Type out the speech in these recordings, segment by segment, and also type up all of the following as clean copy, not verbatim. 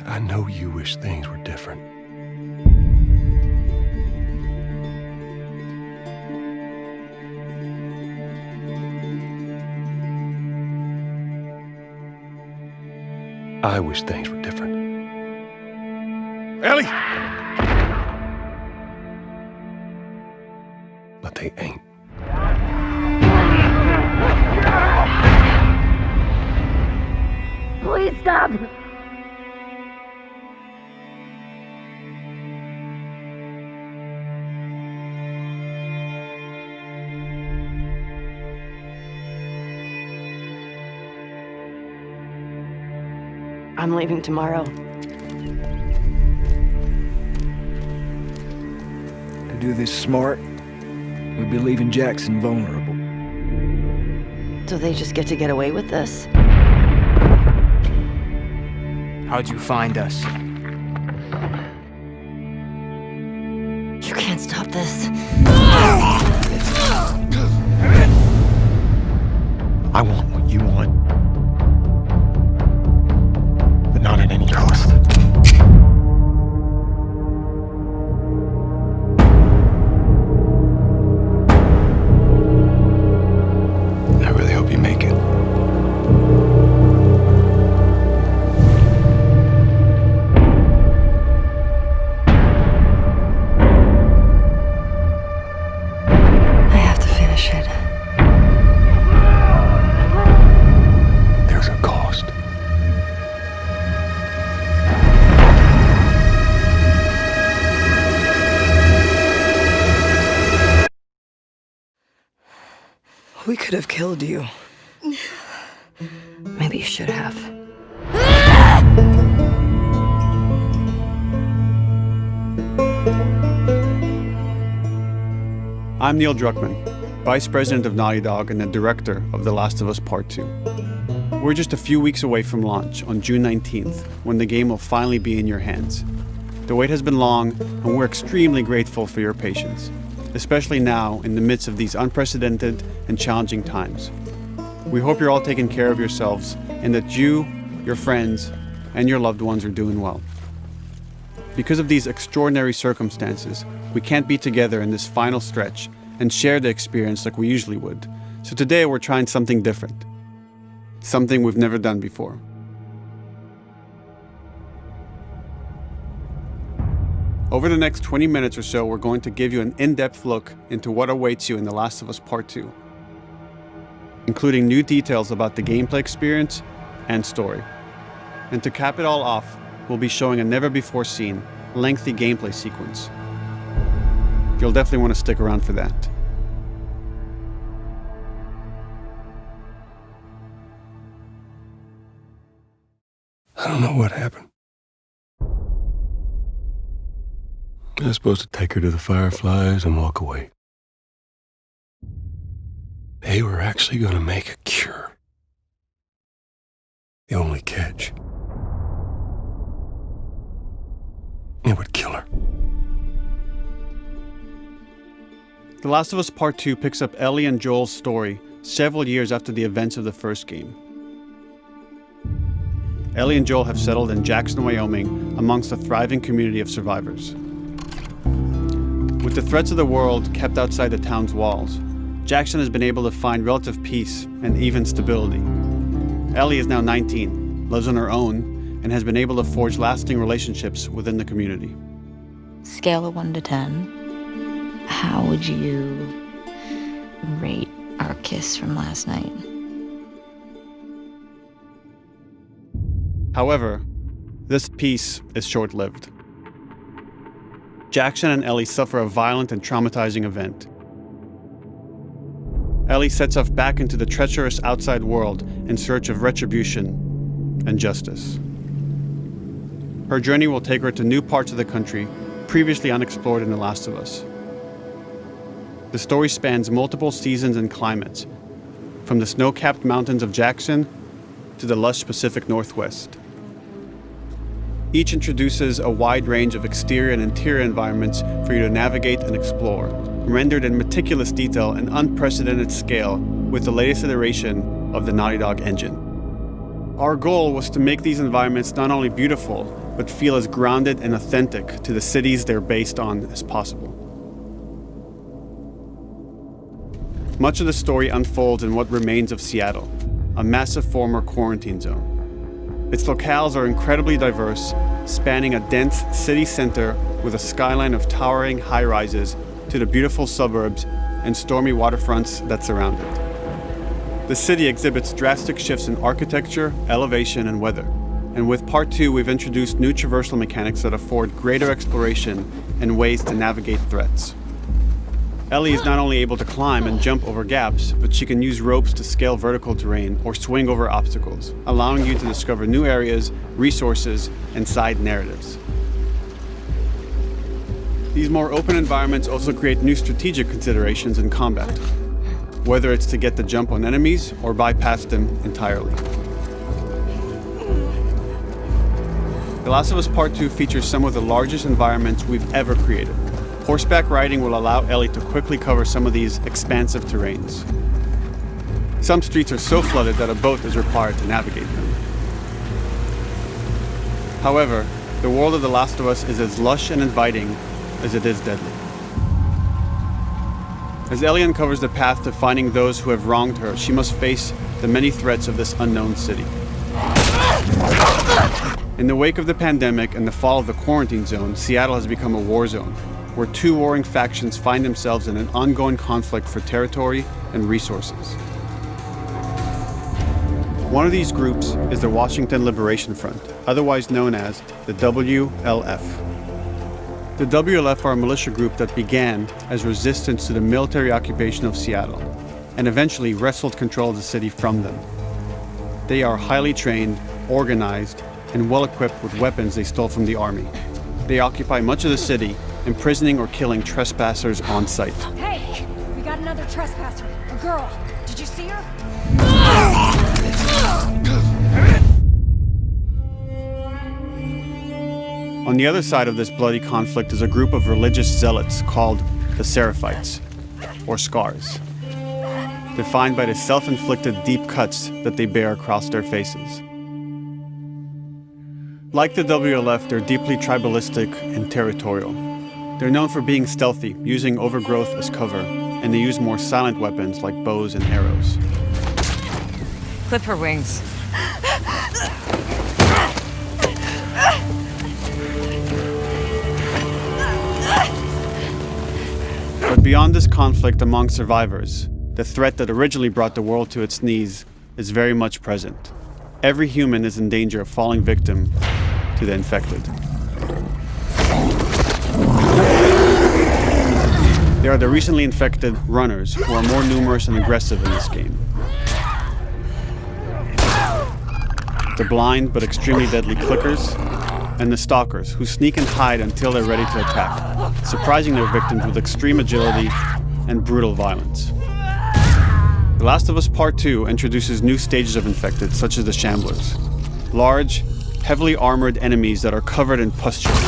I know you wish things were different. I wish things were different. Ellie! But they ain't. Please stop! I'm leaving tomorrow. To do this smart, we'd be leaving Jackson vulnerable. So they just get to get away with this? How'd you find us? You can't stop this. I want what you want. But not at any cost. I really hope you make it. I have to finish it. There's a cost. We could have killed you. Maybe you should have. I'm Neil Druckmann, Vice President of Naughty Dog and the Director of The Last of Us Part 2. We're just a few weeks away from launch on June 19th, when the game will finally be in your hands. The wait has been long, and we're extremely grateful for your patience, especially now in the midst of these unprecedented and challenging times. We hope you're all taking care of yourselves and that you, your friends, and your loved ones are doing well. Because of these extraordinary circumstances, we can't be together in this final stretch and share the experience like we usually would. So today we're trying something different. Something we've never done before. Over the next 20 minutes or so, we're going to give you an in-depth look into what awaits you in The Last of Us Part 2, including new details about the gameplay experience and story. And to cap it all off, we'll be showing a never-before-seen, lengthy gameplay sequence. You'll definitely want to stick around for that. I don't know what happened. I was supposed to take her to the Fireflies and walk away. They were actually going to make a cure. The only catch, it would kill her. The Last of Us Part 2 picks up Ellie and Joel's story several years after the events of the first game. Ellie and Joel have settled in Jackson, Wyoming, amongst a thriving community of survivors. With the threats of the world kept outside the town's walls, Jackson has been able to find relative peace and even stability. Ellie is now 19, lives on her own, and has been able to forge lasting relationships within the community. Scale of 1 to 10, how would you rate our kiss from last night? However, this peace is short-lived. Jackson and Ellie suffer a violent and traumatizing event. Ellie sets off back into the treacherous outside world in search of retribution and justice. Her journey will take her to new parts of the country previously unexplored in The Last of Us. The story spans multiple seasons and climates, from the snow-capped mountains of Jackson to the lush Pacific Northwest. Each introduces a wide range of exterior and interior environments for you to navigate and explore, rendered in meticulous detail and unprecedented scale with the latest iteration of the Naughty Dog engine. Our goal was to make these environments not only beautiful, but feel as grounded and authentic to the cities they're based on as possible. Much of the story unfolds in what remains of Seattle, a massive former quarantine zone. Its locales are incredibly diverse, spanning a dense city center with a skyline of towering high-rises to the beautiful suburbs and stormy waterfronts that surround it. The city exhibits drastic shifts in architecture, elevation, and weather. And with Part 2, we've introduced new traversal mechanics that afford greater exploration and ways to navigate threats. Ellie is not only able to climb and jump over gaps, but she can use ropes to scale vertical terrain or swing over obstacles, allowing you to discover new areas, resources, and side narratives. These more open environments also create new strategic considerations in combat, whether it's to get the jump on enemies or bypass them entirely. The Last of Us Part 2 features some of the largest environments we've ever created. Horseback riding will allow Ellie to quickly cover some of these expansive terrains. Some streets are so flooded that a boat is required to navigate them. However, the world of The Last of Us is as lush and inviting as it is deadly. As Ellie uncovers the path to finding those who have wronged her, she must face the many threats of this unknown city. In the wake of the pandemic and the fall of the quarantine zone, Seattle has become a war zone, where two warring factions find themselves in an ongoing conflict for territory and resources. One of these groups is the Washington Liberation Front, otherwise known as the WLF. The WLF are a militia group that began as resistance to the military occupation of Seattle and eventually wrestled control of the city from them. They are highly trained, organized, and well-equipped with weapons they stole from the army. They occupy much of the city, imprisoning or killing trespassers on sight. Hey, we got another trespasser, a girl. Did you see her? On the other side of this bloody conflict is a group of religious zealots called the Seraphites, or Scars, defined by the self-inflicted deep cuts that they bear across their faces. Like the WLF, they're deeply tribalistic and territorial. They're known for being stealthy, using overgrowth as cover, and they use more silent weapons like bows and arrows. Clip her wings. But beyond this conflict among survivors, the threat that originally brought the world to its knees is very much present. Every human is in danger of falling victim to the infected. There are the recently infected runners, who are more numerous and aggressive in this game. The blind but extremely deadly clickers, and the stalkers, who sneak and hide until they're ready to attack, surprising their victims with extreme agility and brutal violence. The Last of Us Part 2 introduces new stages of infected, such as the Shamblers. Large, heavily armored enemies that are covered in pustules.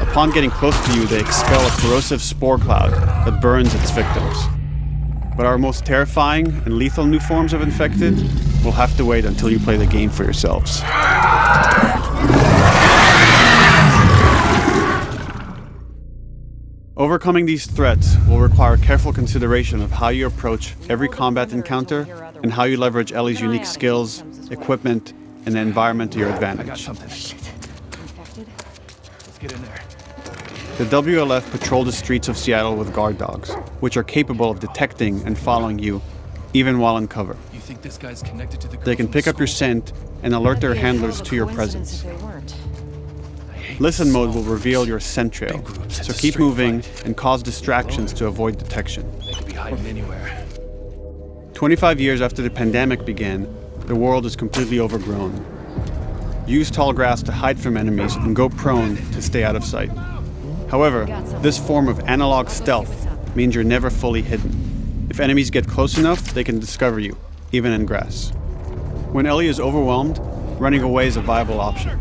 Upon getting close to you, they expel a corrosive spore cloud that burns its victims. But our most terrifying and lethal new forms of infected will have to wait until you play the game for yourselves. Overcoming these threats will require careful consideration of how you approach every combat encounter and how you leverage Ellie's unique skills, equipment, and the environment to your advantage. Let's get in there. The WLF patrol the streets of Seattle with guard dogs, which are capable of detecting and following you, even while in cover. You think this guy's connected to the They can pick up your scent and alert their handlers to your presence. Listen mode will reveal your scent trail, so keep moving and cause distractions to avoid detection. They could be hiding anywhere. 25 years after the pandemic began, the world is completely overgrown. Use tall grass to hide from enemies and go prone to stay out of sight. However, this form of analog stealth means you're never fully hidden. If enemies get close enough, they can discover you, even in grass. When Ellie is overwhelmed, running away is a viable option.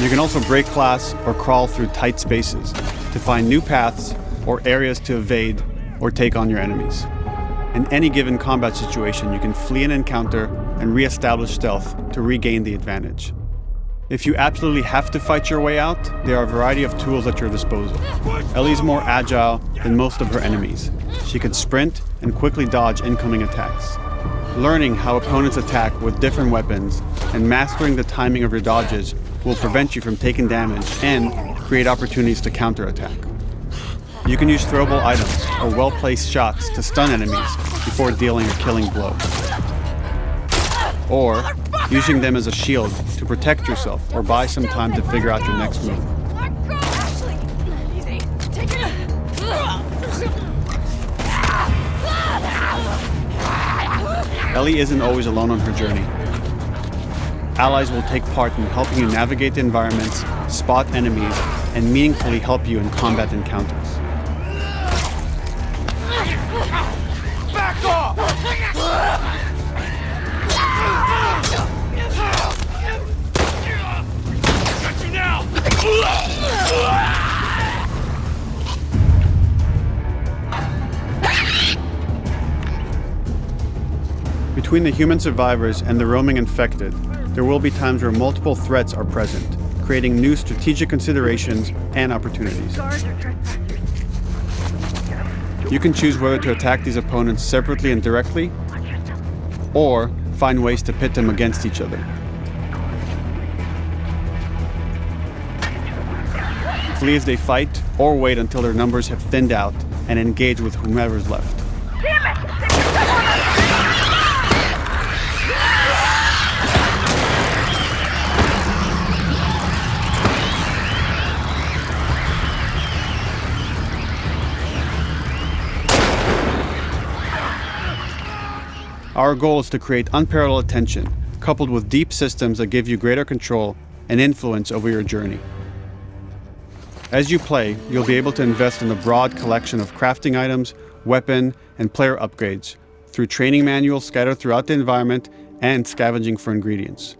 You can also break glass or crawl through tight spaces to find new paths or areas to evade or take on your enemies. In any given combat situation, you can flee an encounter and re-establish stealth to regain the advantage. If you absolutely have to fight your way out, there are a variety of tools at your disposal. Ellie's more agile than most of her enemies. She can sprint and quickly dodge incoming attacks. Learning how opponents attack with different weapons and mastering the timing of your dodges will prevent you from taking damage and create opportunities to counterattack. You can use throwable items or well-placed shots to stun enemies before dealing a killing blow. Or using them as a shield to protect yourself or buy some time to figure out your next move. Ellie isn't always alone on her journey. Allies will take part in helping you navigate the environments, spot enemies, and meaningfully help you in combat encounters. Back off! Got you now! Between the human survivors and the roaming infected, there will be times where multiple threats are present, creating new strategic considerations and opportunities. You can choose whether to attack these opponents separately and directly, or find ways to pit them against each other. Flee as they fight, or wait until their numbers have thinned out and engage with whomever's left. Our goal is to create unparalleled tension, coupled with deep systems that give you greater control and influence over your journey. As you play, you'll be able to invest in a broad collection of crafting items, weapon, and player upgrades through training manuals scattered throughout the environment and scavenging for ingredients.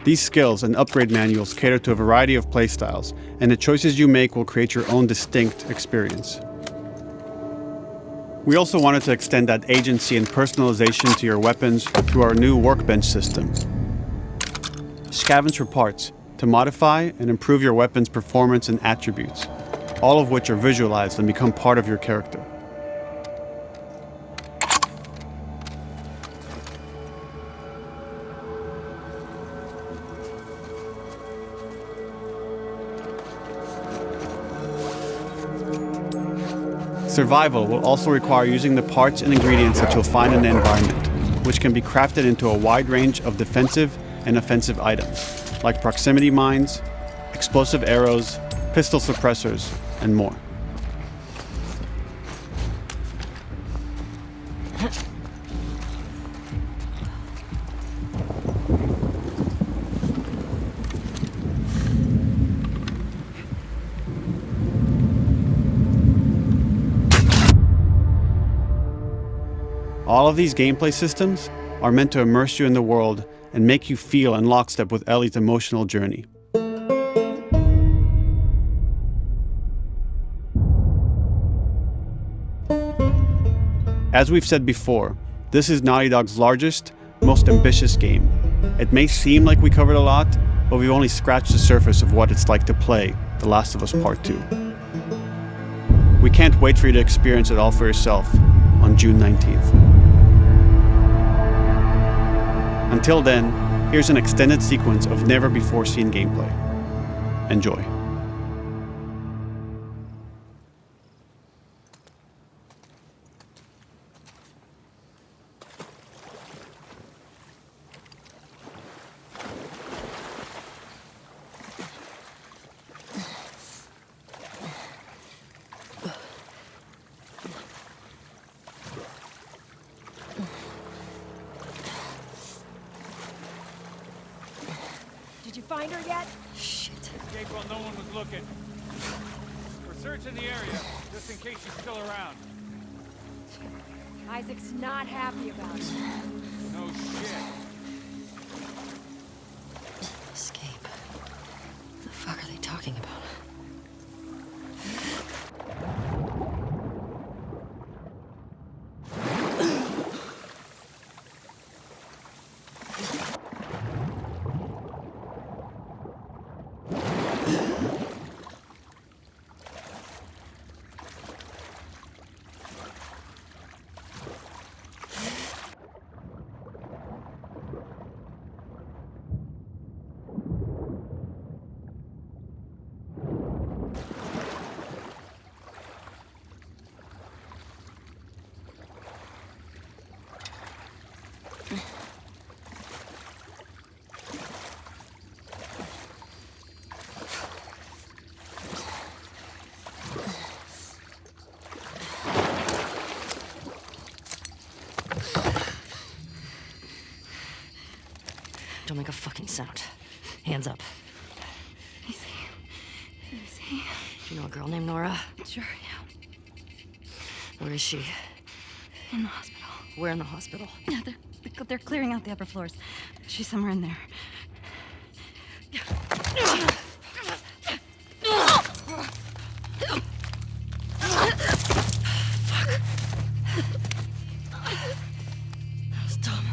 These skills and upgrade manuals cater to a variety of playstyles, and the choices you make will create your own distinct experience. We also wanted to extend that agency and personalization to your weapons through our new workbench system. Scavenge for parts to modify and improve your weapon's performance and attributes, all of which are visualized and become part of your character. Survival will also require using the parts and ingredients that you'll find in the environment, which can be crafted into a wide range of defensive and offensive items, like proximity mines, explosive arrows, pistol suppressors, and more. All of these gameplay systems are meant to immerse you in the world and make you feel in lockstep with Ellie's emotional journey. As we've said before, this is Naughty Dog's largest, most ambitious game. It may seem like we covered a lot, but we've only scratched the surface of what it's like to play The Last of Us Part 2. We can't wait for you to experience it all for yourself on June 19th. Until then, here's an extended sequence of never-before-seen gameplay. Enjoy. Did you find her yet? Shit. Escape while no one was looking. We're searching the area, just in case she's still around. Isaac's not happy about it. No shit. Escape. What the fuck are they talking about? Don't make a fucking sound. Hands up. Easy. Do you know a girl named Nora? Sure, yeah. Where is she? In the hospital. Where in the hospital? Yeah, they're clearing out the upper floors. She's somewhere in there. That was dumb.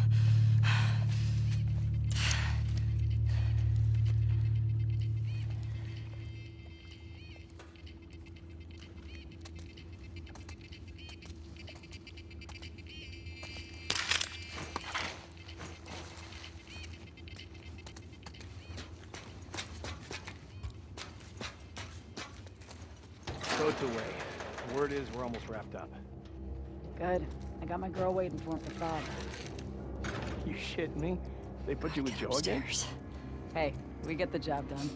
Boat's away. Word is we're almost wrapped up. Good. I got my girl waiting for him for Bob. You shitting me? They put you with Joe again? Upstairs. Hey, we get the job done.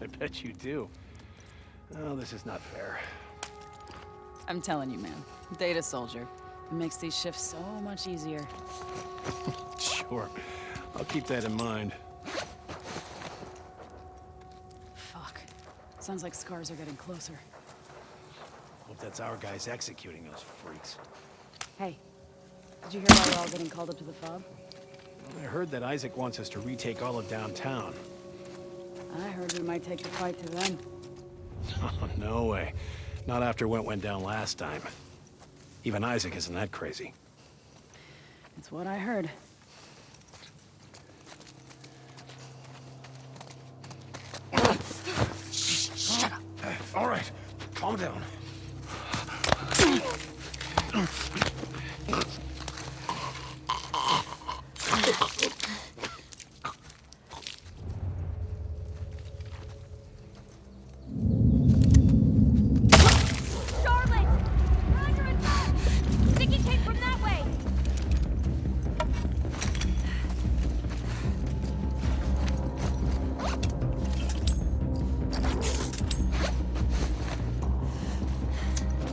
I bet you do. Oh, this is not fair. I'm telling you, man. Data soldier. It makes these shifts so much easier. Sure. I'll keep that in mind. Fuck. Sounds like scars are getting closer. Hope that's our guys executing those freaks. Hey, did you hear why we're all getting called up to the fob? I heard that Isaac wants us to retake all of downtown. I heard we might take the fight to them. Oh, no way. Not after what went down last time. Even Isaac isn't that crazy. It's what I heard. Shut up. All right, calm down.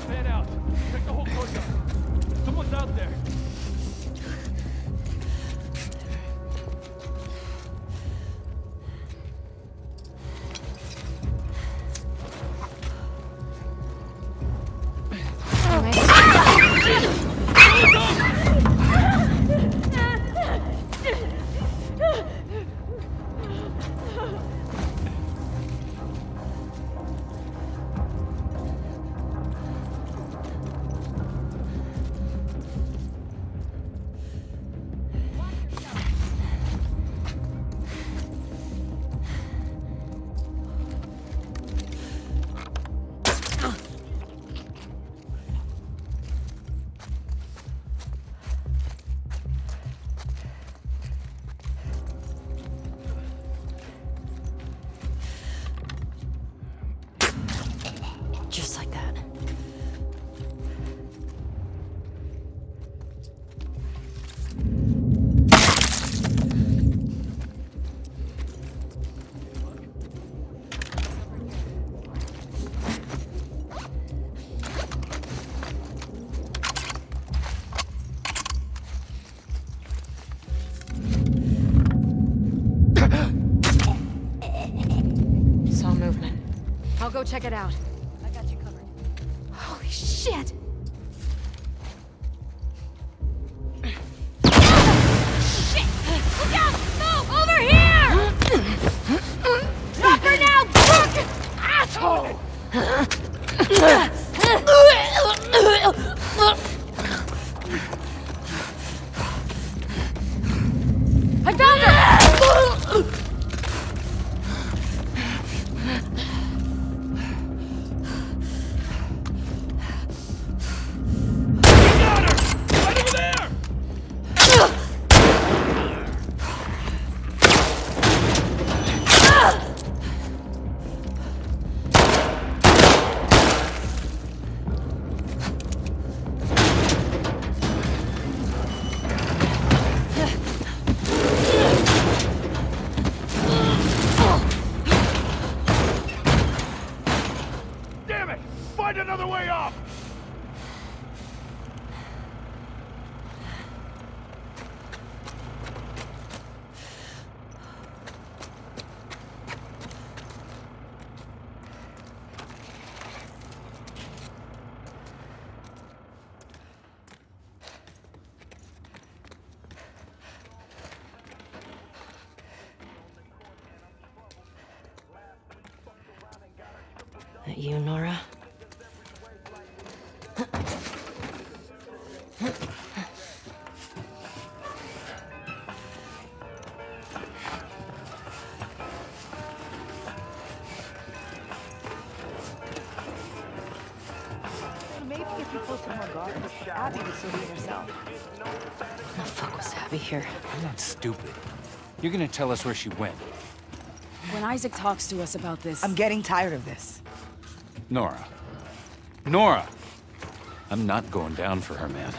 Fan out. Check the whole courtyard. Someone's out there. Just like that. Saw movement. I'll go check it out. I got you covered. Holy shit! Shit! Look out! Move! Over here! Drop her now, punk! Asshole! I found her! That you, Nora? Maybe if you posted more guards, Abby would still be herself. What the fuck was Abby here? I'm not stupid. You're gonna tell us where she went. When Isaac talks to us about this... I'm getting tired of this. Nora. Nora! I'm not going down for her, man.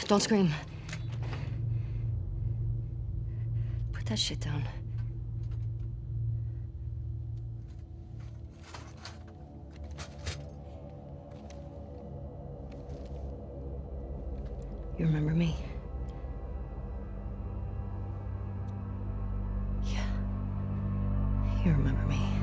Don't scream. Put that shit down. You remember me? Yeah. You remember me.